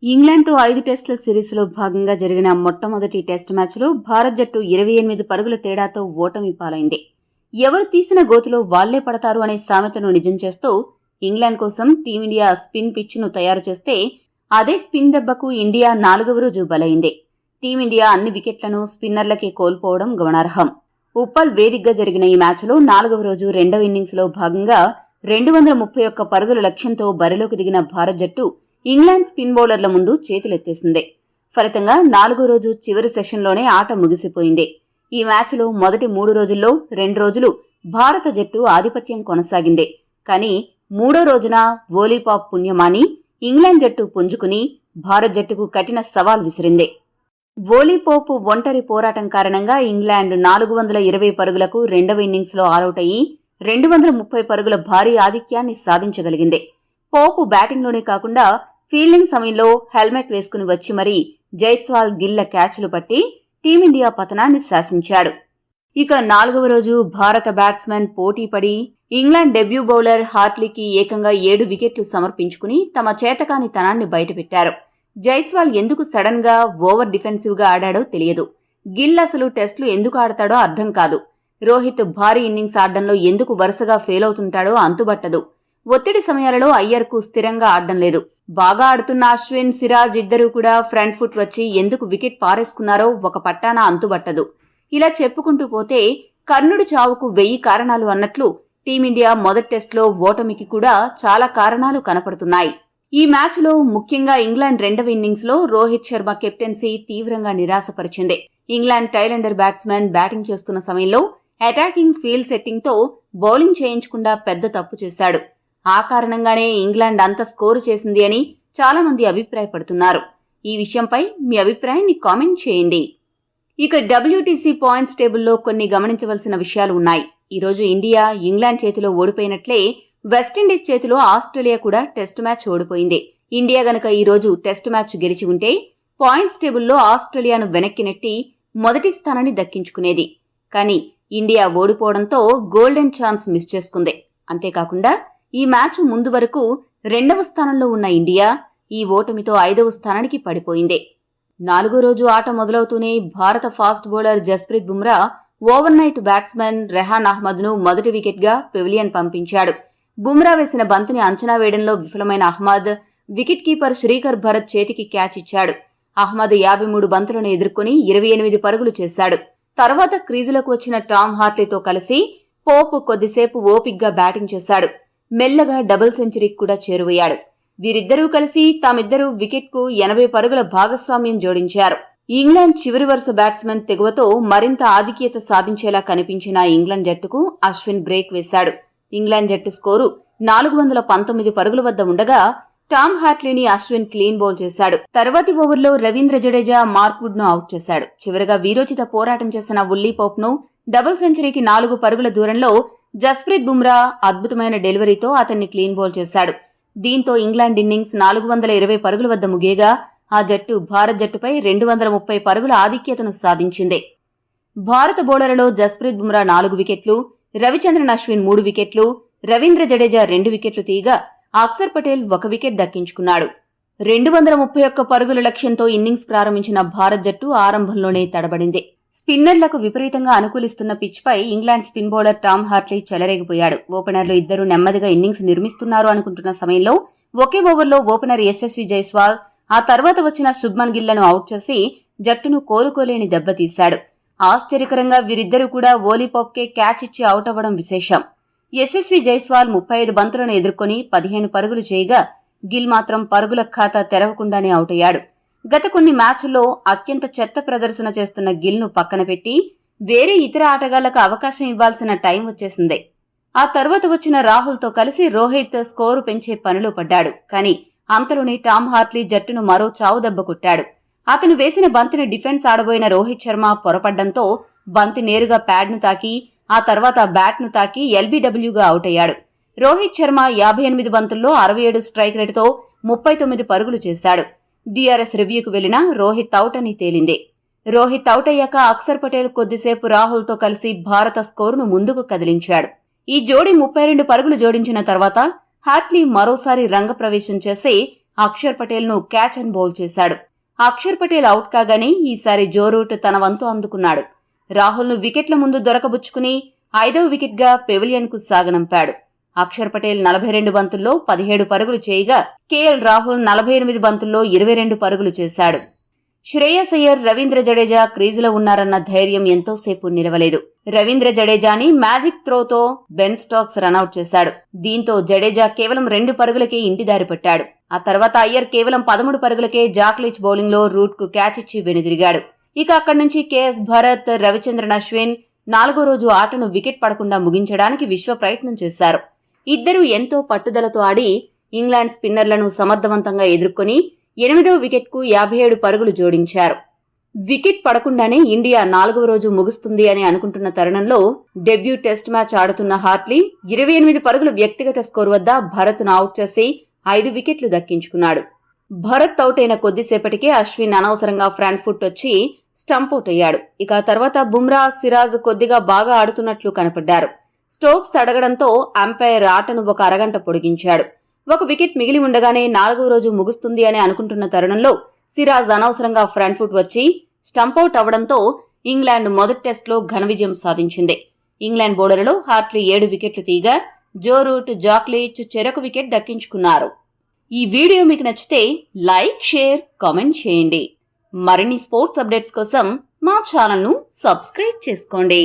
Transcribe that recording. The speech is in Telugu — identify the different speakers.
Speaker 1: ఇంగ్లాండ్తో 5 టెస్టుల సిరీస్లో భాగంగా జరిగిన మొట్టమొదటి టెస్ట్ మ్యాచ్లో భారత్ జట్టు 28 పరుగుల తేడాతో ఓటమి పాలైంది. ఎవరు తీసిన గోతులో వాళ్లే పడతారు అనే సామెతను నిజం చేస్తూ ఇంగ్లాండ్ కోసం టీమిండియా స్పిన్ పిచ్ను తయారు చేస్తే అదే స్పిన్ దెబ్బకు ఇండియా 4వ రోజు బలైంది. టీమిండియా అన్ని వికెట్లను స్పిన్నర్లకే కోల్పోవడం గమనార్హం. ఉప్పల్ వేదికగా జరిగిన ఈ మ్యాచ్లో 4వ రోజు రెండవ ఇన్నింగ్స్లో భాగంగా 231 పరుగుల లక్ష్యంతో బరిలోకి దిగిన భారత్ జట్టు ఇంగ్లాండ్ స్పిన్ బౌలర్ల ముందు చేతులెత్తేసింది. ఫలితంగా 4వ రోజు చివరి సెషన్లోనే ఆట ముగిసిపోయింది. ఈ మ్యాచ్లో మొదటి 3 రోజుల్లో 2 రోజులు భారత జట్టు ఆధిపత్యం కొనసాగింది. కానీ 3వ రోజున వోలీపాప్ పుణ్యమాని ఇంగ్లాండ్ జట్టు పుంజుకుని భారత్ జట్టుకు కఠిన సవాల్ విసిరింది. వోలీపోప్ ఒంటరి పోరాటం కారణంగా ఇంగ్లాండ్ 420 పరుగులకు రెండవ ఇన్నింగ్స్లో ఆలౌట్ అయ్యి 230 పరుగుల భారీ ఆధిక్యాన్ని సాధించగలిగింది. పోపు బ్యాటింగ్లోనే కాకుండా ఫీల్డింగ్ సమయంలో హెల్మెట్ వేసుకుని వచ్చి మరీ జైస్వాల్ గిల్ల క్యాచ్లు పట్టి టీమిండియా పతనాన్ని శాసించాడు. ఇక 4వ రోజు భారత బ్యాట్స్మెన్ పోటీపడి ఇంగ్లాండ్ డెబ్యూ బౌలర్ హార్ట్లీకి ఏకంగా 7 వికెట్లు సమర్పించుకుని తమ చేతకాని తనాన్ని బయటపెట్టారు. జైస్వాల్ ఎందుకు సడన్ గా ఓవర్ డిఫెన్సివ్ గా ఆడాడో తెలియదు. గిల్ అసలు టెస్టులు ఎందుకు ఆడతాడో అర్థం కాదు. రోహిత్ భారీ ఇన్నింగ్స్ ఆడడంలో ఎందుకు వరుసగా ఫెయిల్ అవుతుంటాడో అంతుబట్టదు. ఒత్తిడి సమయాలలో అయ్యర్కు స్థిరంగా ఆడడం లేదు. బాగా ఆడుతున్న అశ్విన్, సిరాజ్ ఇద్దరూ కూడా ఫ్రంట్ ఫుట్ వచ్చి ఎందుకు వికెట్ పారేసుకున్నారో ఒక పట్టాన అంతుబట్టదు. ఇలా చెప్పుకుంటూ పోతే కర్ణుడి చావుకు 1000 కారణాలు అన్నట్లు టీమిండియా మొదటి టెస్టులో ఓటమికి కూడా చాలా కారణాలు కనపడుతున్నాయి. ఈ మ్యాచ్లో ముఖ్యంగా ఇంగ్లాండ్ రెండవ ఇన్నింగ్స్లో రోహిత్ శర్మ కెప్టెన్సీ తీవ్రంగా నిరాశపరిచింది. ఇంగ్లాండ్ టైలెండర్ బ్యాట్స్మెన్ బ్యాటింగ్ చేస్తున్న సమయంలో అటాకింగ్ ఫీల్డ్ సెట్టింగ్తో బౌలింగ్ చేయించకుండా పెద్ద తప్పు చేశాడు. ఆ కారణంగానే ఇంగ్లాండ్ అంత స్కోరు చేసింది అని చాలా మంది అభిప్రాయపడుతున్నారు. ఈ విషయంపై మీ అభిప్రాయాన్ని కామెంట్ చేయండి. ఇక WTC పాయింట్స్ టేబుల్లో కొన్ని గమనించవలసిన విషయాలు ఉన్నాయి. ఈరోజు ఇండియా ఇంగ్లాండ్ చేతిలో ఓడిపోయినట్లే వెస్టిండీస్ చేతిలో ఆస్ట్రేలియా కూడా టెస్ట్ మ్యాచ్ ఓడిపోయింది. ఇండియా గనక ఈరోజు టెస్ట్ మ్యాచ్ గెలిచి ఉంటే పాయింట్స్ టేబుల్లో ఆస్ట్రేలియాను వెనక్కి నెట్టి మొదటి స్థానాన్ని దక్కించుకునేది. కానీ ఇండియా ఓడిపోవడంతో గోల్డెన్ ఛాన్స్ మిస్ చేసుకుంది. అంతేకాకుండా ఈ మ్యాచ్ ముందు వరకు 2వ స్థానంలో ఉన్న ఇండియా ఈ ఓటమితో 5వ స్థానానికి పడిపోయింది. 4వ రోజు ఆట మొదలవుతూనే భారత fast bowler Jasprit Bumrah overnight batsmen Rehan అహ్మద్ను మొదటి వికెట్గా పెవిలియన్ పంపించాడు. బుమ్రా వేసిన బంతిని అంచనా వేయడంలో విఫలమైన అహ్మద్ వికెట్ కీపర్ శ్రీకర్ భరత్ చేతికి క్యాచ్ ఇచ్చాడు. అహ్మద్ 53 బంతులను ఎదుర్కొని 28 పరుగులు చేశాడు. తర్వాత క్రీజులకు వచ్చిన టామ్ హార్ట్లీతో కలిసి పోప్ కొద్దిసేపు ఓపిగ్గా బ్యాటింగ్ చేశాడు. మెల్లగా డబుల్ సెంచరీకి కూడా చేరువయ్యాడు. వీరిద్దరూ కలిసి తామిద్దరూ వికెట్కు 80 పరుగుల భాగస్వామ్యం జోడించారు. ఇంగ్లాండ్ చివరి వరుస బ్యాట్స్మెన్ తెగువతో మరింత ఆధిక్యత సాధించేలా కనిపించిన ఇంగ్లాండ్ జట్టుకు అశ్విన్ బ్రేక్ వేశాడు. ఇంగ్లాండ్ జట్టు స్కోరు 419 పరుగుల వద్ద ఉండగా టామ్ హార్ట్లీని అశ్విన్ క్లీన్ బౌల్ చేశాడు. తర్వాతి ఓవర్లో రవీంద్ర జడేజా మార్క్వుడ్ ను అవుట్ చేశాడు. చివరగా వీరోచిత పోరాటం చేసిన వోలీపోప్ ను డబుల్ సెంచరీకి 4 పరుగుల దూరంలో జస్ప్రీత్ బుమ్రా అద్భుతమైన డెలివరీతో అతన్ని క్లీన్ బౌల్ చేశాడు. దీంతో ఇంగ్లాండ్ ఇన్నింగ్స్ 420 పరుగుల వద్ద ముగియగా ఆ జట్టు భారత్ జట్టుపై 230 పరుగుల ఆధిక్యతను సాధించింది. భారత బౌలర్లలో జస్ప్రీత్ బుమ్రా 4 వికెట్లు, రవిచంద్రన్ అశ్విన్ 3 వికెట్లు, రవీంద్ర జడేజా 2 వికెట్లు తీయగా అక్షర్ పటేల్ 1 వికెట్ దక్కించుకున్నాడు. 231 పరుగుల లక్ష్యంతో ఇన్నింగ్స్ ప్రారంభించిన భారత్ జట్టు ఆరంభంలోనే తడబడింది. స్పిన్నర్లకు విపరీతంగా అనుకూలిస్తున్న పిచ్పై England spin bowler Tom Hartley చెలరేగిపోయాడు. ఓపెనర్లు ఇద్దరు నెమ్మదిగా ఇన్నింగ్స్ నిర్మిస్తున్నారు అనుకుంటున్న సమయంలో ఒకే ఓవర్లో ఓపెనర్ యశస్వి జైస్వాల్ ఆ తర్వాత వచ్చిన శుభ్మన్ గిల్లను అవుట్ చేసి జట్టును కోలుకోలేని దెబ్బతీశాడు. ఆశ్చర్యకరంగా వీరిద్దరూ కూడా వోలీపాప్కే క్యాచ్ ఇచ్చి అవుట్ అవ్వడం విశేషం. యశస్వి జైస్వాల్ 35 బంతులను ఎదుర్కొని 15 పరుగులు చేయగా గిల్ మాత్రం పరుగుల ఖాతా తెరవకుండానే అవుట్ అయ్యాడు. గత కొన్ని మ్యాచ్ల్లో అత్యంత చెత్త ప్రదర్శన చేస్తున్న గిల్ను పక్కన పెట్టి వేరే ఇతర ఆటగాళ్లకు అవకాశం ఇవ్వాల్సిన టైం వచ్చేసింది. ఆ తర్వాత వచ్చిన రాహుల్తో కలిసి రోహిత్ స్కోరు పెంచే పనిలో పడ్డాడు. కానీ అంతలోనే టామ్ హార్ట్లీ జట్టును మరో చావు దెబ్బ కొట్టాడు. అతను వేసిన బంతిని డిఫెన్స్ ఆడబోయిన రోహిత్ శర్మ పొరపడ్డంతో బంతి నేరుగా ప్యాడ్ను తాకి ఆ తర్వాత బ్యాట్ను తాకి LBWగా అవుట్ అయ్యాడు. రోహిత్ శర్మ 58 బంతుల్లో 67 స్ట్రైక్ రేటుతో 39 పరుగులు చేశాడు. DRS రివ్యూకు వెళ్లినా రోహిత్ అవుట్ అని తేలింది. రోహిత్ అవుట్ అయ్యాక అక్షర్ పటేల్ కొద్దిసేపు రాహుల్తో కలిసి భారత స్కోరును ముందుకు కదిలించాడు. ఈ జోడీ 32 పరుగులు జోడించిన తర్వాత హార్ట్లీ మరోసారి రంగప్రవేశం చేసి అక్షర్ పటేల్ ను క్యాచ్ అండ్ బౌల్ చేశాడు. అక్షర్ పటేల్ అవుట్ కాగానే ఈసారి జో రూట్ తన వంతు అందుకున్నాడు. రాహుల్ ను వికెట్ల ముందు దొరకబుచ్చుకుని 5వ వికెట్ గా పెవిలియన్ కు సాగనంపాడు. అక్షర్ పటేల్ 42 బంతుల్లో 17 పరుగులు చేయగా కేఎల్ రాహుల్ 48 బంతుల్లో 22 పరుగులు చేశాడు. శ్రేయస్ అయ్యర్, రవీంద్ర జడేజా క్రీజులో ఉన్నారన్న ధైర్యం ఎంతోసేపు నిలవలేదు. రవీంద్ర జడేజాని మ్యాజిక్ త్రోతో బెన్ స్టోక్స్ రనౌట్ చేశాడు. దీంతో జడేజా కేవలం 2 పరుగులకే ఇంటిదారి పట్టాడు. ఆ తర్వాత అయ్యర్ కేవలం 13 పరుగులకే జాక్లీచ్ బౌలింగ్ లో రూట్ కు క్యాచ్ ఇచ్చి వెనుదిరిగాడు. ఇక అక్కడి నుంచి కేఎస్ భరత్, రవిచంద్రన్ అశ్విన్ 4వ రోజు ఆటను వికెట్ పడకుండా ముగించడానికి విశ్వ ప్రయత్నం చేశారు. ఇద్దరూ ఎంతో పట్టుదలతో ఆడి ఇంగ్లాండ్ స్పిన్నర్లను సమర్థవంతంగా ఎదుర్కొని 8వ వికెట్ కు 57 పరుగులు జోడించారు. వికెట్ పడకుండానే ఇండియా 4వ రోజు ముగుస్తుంది అని అనుకుంటున్న తరుణంలో డెబ్యూ టెస్ట్ మ్యాచ్ ఆడుతున్న హార్ట్లీ 28 పరుగుల వ్యక్తిగత స్కోర్ వద్ద భరత్ ను అవుట్ చేసి 5 వికెట్లు దక్కించుకున్నాడు. భరత్ అవుట్ అయిన కొద్దిసేపటికే అశ్విన్ అనవసరంగా ఫ్రంట్ ఫుట్ వచ్చి స్టంపౌట్ అయ్యాడు. ఇక తర్వాత బుమ్రా, సిరాజ్ కొద్దిగా బాగా ఆడుతున్నట్లు కనపడ్డారు. స్టోక్స్ అడగడంతో అంపైర్ ఆటను ఒక అరగంట పొడిగించాడు. 1 వికెట్ మిగిలి ఉండగానే 4వ రోజు ముగుస్తుంది అని అనుకుంటున్న తరుణంలో సిరాజ్ అనవసరంగా ఫ్రంట్ ఫుట్ వచ్చి స్టంపౌట్ అవడంతో ఇంగ్లాండ్ మొదటి టెస్టులో ఘన విజయం సాధించింది. ఇంగ్లాండ్ బౌలర్లలో హార్ట్లీ 7 వికెట్లు తీయగా జో రూట్, జాక్లీచ్ చెరొక వికెట్ దక్కించుకున్నారు. ఈ వీడియో మీకు నచ్చితే లైక్, షేర్, కామెంట్ చేయండి. మరిన్ని స్పోర్ట్స్ అప్డేట్స్ కోసం మా ఛానల్ను సబ్స్క్రైబ్ చేసుకోండి.